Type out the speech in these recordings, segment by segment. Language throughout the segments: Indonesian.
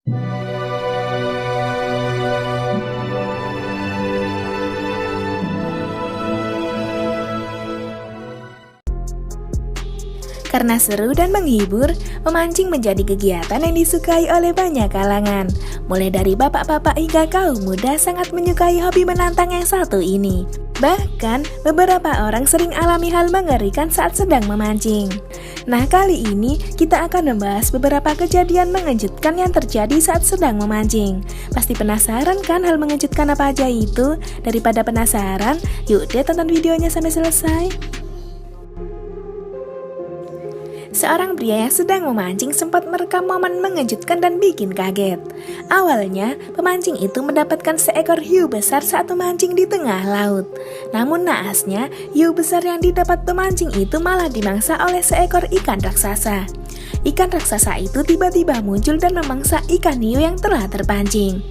Karena seru dan menghibur, memancing menjadi kegiatan yang disukai oleh banyak kalangan. Mulai dari bapak-bapak hingga kaum muda sangat menyukai hobi menantang yang satu ini. Bahkan, beberapa orang sering alami hal mengerikan saat sedang memancing. Nah, kali ini kita akan membahas beberapa kejadian mengejutkan yang terjadi saat sedang memancing. Pasti penasaran kan hal mengejutkan apa aja itu? Daripada penasaran, yuk deh tonton videonya sampai selesai. Seorang pria yang sedang memancing sempat merekam momen mengejutkan dan bikin kaget. Awalnya, pemancing itu mendapatkan seekor hiu besar saat memancing di tengah laut. Namun naasnya, hiu besar yang didapat pemancing itu malah dimangsa oleh seekor ikan raksasa. Ikan raksasa itu tiba-tiba muncul dan memangsa ikan hiu yang telah terpancing.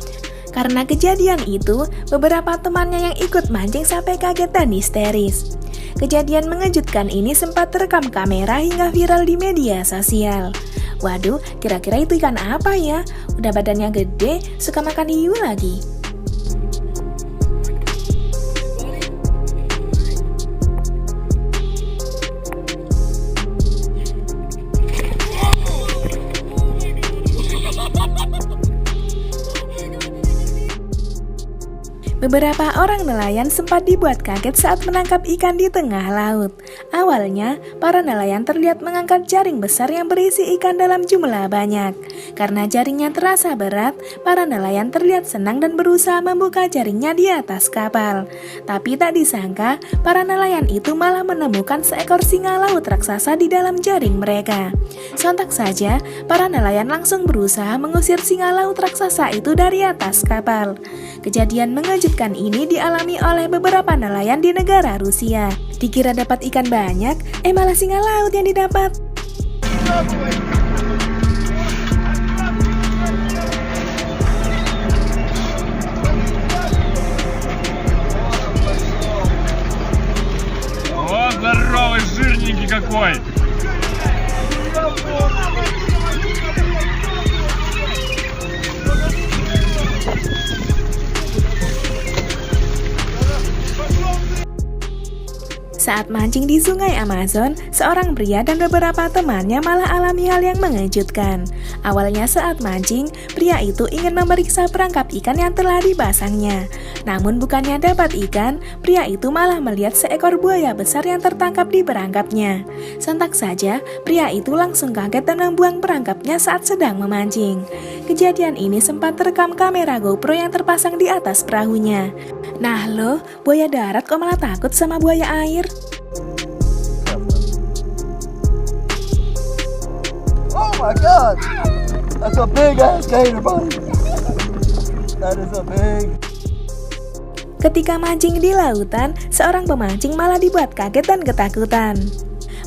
Karena kejadian itu, beberapa temannya yang ikut mancing sampai kaget dan histeris. Kejadian mengejutkan ini sempat terekam kamera hingga viral di media sosial. Waduh, kira-kira itu ikan apa ya? Udah badannya gede, suka makan hiu lagi. Beberapa orang nelayan sempat dibuat kaget saat menangkap ikan di tengah laut. Awalnya, para nelayan terlihat mengangkat jaring besar yang berisi ikan dalam jumlah banyak. Karena jaringnya terasa berat, para nelayan terlihat senang dan berusaha membuka jaringnya di atas kapal. Tapi tak disangka, para nelayan itu malah menemukan seekor singa laut raksasa di dalam jaring mereka. Sontak saja, para nelayan langsung berusaha mengusir singa laut raksasa itu dari atas kapal. Kejadian mengejutkan ini dialami oleh beberapa nelayan di negara Rusia. Dikira dapat ikan banyak, malah singa laut yang didapat. О, здоровый, жирненький какой! Saat mancing di sungai Amazon, seorang pria dan beberapa temannya malah alami hal yang mengejutkan. Awalnya saat mancing, pria itu ingin memeriksa perangkap ikan yang telah dipasangnya. Namun bukannya dapat ikan, pria itu malah melihat seekor buaya besar yang tertangkap di perangkapnya. Sontak saja, pria itu langsung kaget dan membuang perangkapnya saat sedang memancing. Kejadian ini sempat terekam kamera GoPro yang terpasang di atas perahunya. Nah loh, buaya darat kok malah takut sama buaya air? Oh my god! That's a big ass gator, buddy. That is a big... Ketika mancing di lautan, seorang pemancing malah dibuat kaget dan ketakutan.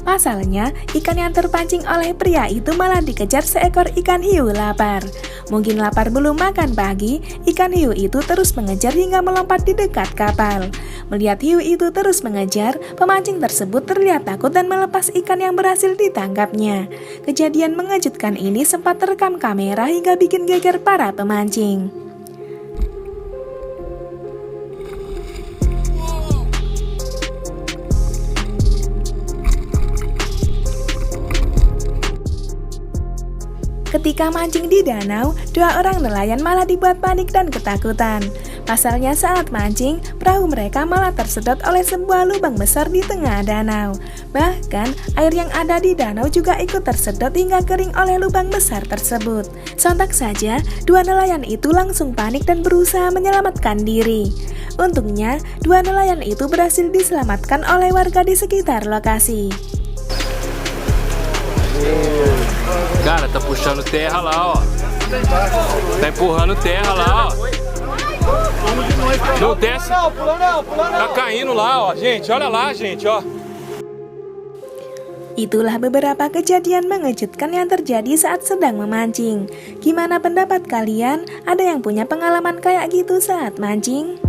Pasalnya, ikan yang terpancing oleh pria itu malah dikejar seekor ikan hiu lapar. Mungkin lapar belum makan pagi, ikan hiu itu terus mengejar hingga melompat di dekat kapal. Melihat hiu itu terus mengejar, pemancing tersebut terlihat takut dan melepas ikan yang berhasil ditangkapnya. Kejadian mengejutkan ini sempat terekam kamera hingga bikin geger para pemancing. Ketika mancing di danau, dua orang nelayan malah dibuat panik dan ketakutan. Pasalnya saat mancing, perahu mereka malah tersedot oleh sebuah lubang besar di tengah danau. Bahkan, air yang ada di danau juga ikut tersedot hingga kering oleh lubang besar tersebut. Sontak saja, dua nelayan itu langsung panik dan berusaha menyelamatkan diri. Untungnya, dua nelayan itu berhasil diselamatkan oleh warga di sekitar lokasi. Cara, tá puxando terra lá, ó. Tá empurrando terra lá, ó. Não desce. Tá caindo lá, ó. Gente, olha lá, gente, ó. Itulah beberapa kejadian mengejutkan yang terjadi saat sedang memancing. Gimana pendapat kalian? Ada yang punya pengalaman kayak gitu saat mancing?